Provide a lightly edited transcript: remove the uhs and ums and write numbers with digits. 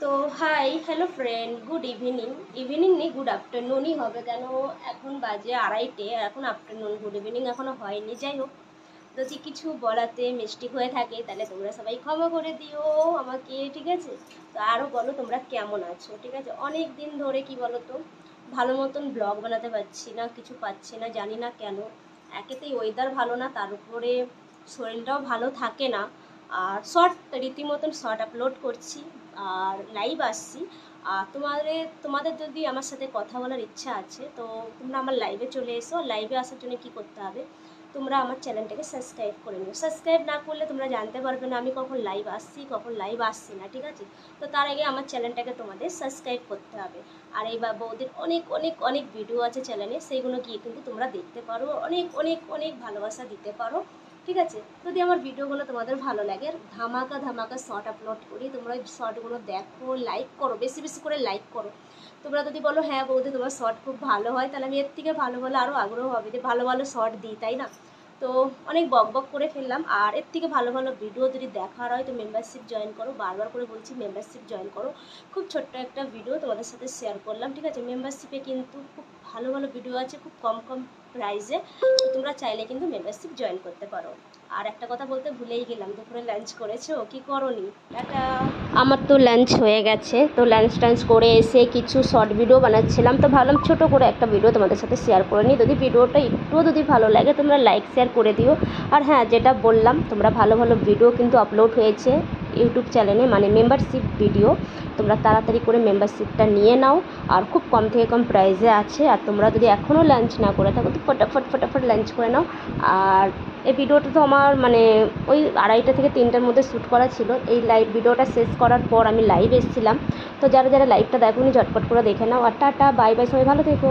তো hi hello friend, good evening. Evening নেই, good আফটারনুনই হবে, কেন এখন বাজে 2:30, এখন আফটারনুন, গুড ইভিনিং এখনও হয়নি। যাই হোক, যদি কিছু বলাতে মিস্টেক হয়ে থাকে তাহলে তোমরা সবাই ক্ষমা করে দিও আমাকে, ঠিক আছে? তো আরও বলো তোমরা কেমন আছো, ঠিক আছে? অনেক দিন ধরে কি বলো তো, ভালো মতন ব্লগ বানাতে পারছি না, কিছু পাচ্ছি না, জানি না কেন। একেতেই ওয়েদার ভালো না, তার উপরে শরীরটাও ভালো থাকে না। আর শর্ট, রীতিমতন শর্ট আপলোড করছি আর লাইভ আসছি। আর তোমাদের যদি আমার সাথে কথা বলার ইচ্ছা আছে তো তোমরা আমার লাইভে চলে এসো। লাইভে আসার জন্য কি করতে হবে, তোমরা আমার চ্যানেলটাকে সাবস্ক্রাইব করে নিও। সাবস্ক্রাইব না করলে তোমরা জানতে পারবে না আমি কখন লাইভ আসছি কখন লাইভ আসছি না, ঠিক আছে? তো তার আগে আমার চ্যানেলটাকে তোমাদের সাবস্ক্রাইব করতে হবে। আর এই বা বৌদির অনেক অনেক অনেক ভিডিও আছে চ্যানেলে, সেইগুলো গিয়ে কিন্তু তোমরা দেখতে পারো, অনেক অনেক অনেক ভালোবাসা দিতে পারো, ঠিক আছে? যদি আমার ভিডিওগুলো তোমাদের ভালো লাগে, ধামাকা ধামাকা শর্ট আপলোড করি, তোমরা ওই শর্টগুলো দেখো, লাইক করো, বেশি বেশি করে লাইক করো। তোমরা যদি বলো হ্যাঁ বৌদি তোমার শর্ট খুব ভালো হয়, তাহলে আমি এর থেকে ভালো ভালো আরও আগ্রহ হবে যে ভালো ভালো শর্ট দিই, তাই না? তো অনেক বক বক করে ফেললাম। আর এর থেকে ভালো ভালো ভিডিও যদি দেখার হয় তো মেম্বারশিপ জয়েন করো, বারবার করে বলছি মেম্বারশিপ জয়েন করো। খুব ছোট্ট একটা ভিডিও তোমাদের সাথে শেয়ার করলাম, ঠিক আছে? মেম্বারশিপে কিন্তু খুব ভালো ভালো ভিডিও আছে, খুব কম কম প্রাইসে। তো তোমরা চাইলে কিন্তু মেম্বারশিপ জয়েন করতে পারো। আর একটা কথা বলতে ভুলেই গেলাম, দুপুরে লাঞ্চ করেছো কি করোনি? টাটা। আমার তো লাঞ্চ হয়ে গেছে, তো লাঞ্চ টাঞ্চ করে এসে কিছু শর্ট ভিডিও বানাচ্ছিলাম, তো ভাবলাম ছোটো করে একটা ভিডিও তোমাদের সাথে শেয়ার করে নিই। যদি ভিডিওটা একটুও যদি ভালো লাগে তোমরা লাইক শেয়ার করে দিও। আর হ্যাঁ, যেটা বললাম, তোমরা ভালো ভালো ভিডিও কিন্তু আপলোড হয়েছে ইউটিউব চ্যানেলে, মানে মেম্বারশিপ ভিডিও। তোমরা তাড়াতাড়ি করে মেম্বারশিপটা নিয়ে নাও, আর খুব কম থেকে কম প্রাইসে আছে। আর তোমরা যদি এখনও লাঞ্চ না করে থাকো তো ফটাফট ফটাফট লাঞ্চ করে নাও। আর এই ভিডিওটা তো আমার মানে ওই 2:30 থেকে 3টার মধ্যে শ্যুট করা ছিল। এই লাইভ ভিডিওটা শেষ করার পর আমি লাইভ এসেছিলাম। তো যারা যারা লাইভটা দেখোনি ঝটপট করে দেখে নাও। আর টাটা, বাই বাই, সবাই ভালো থেকো।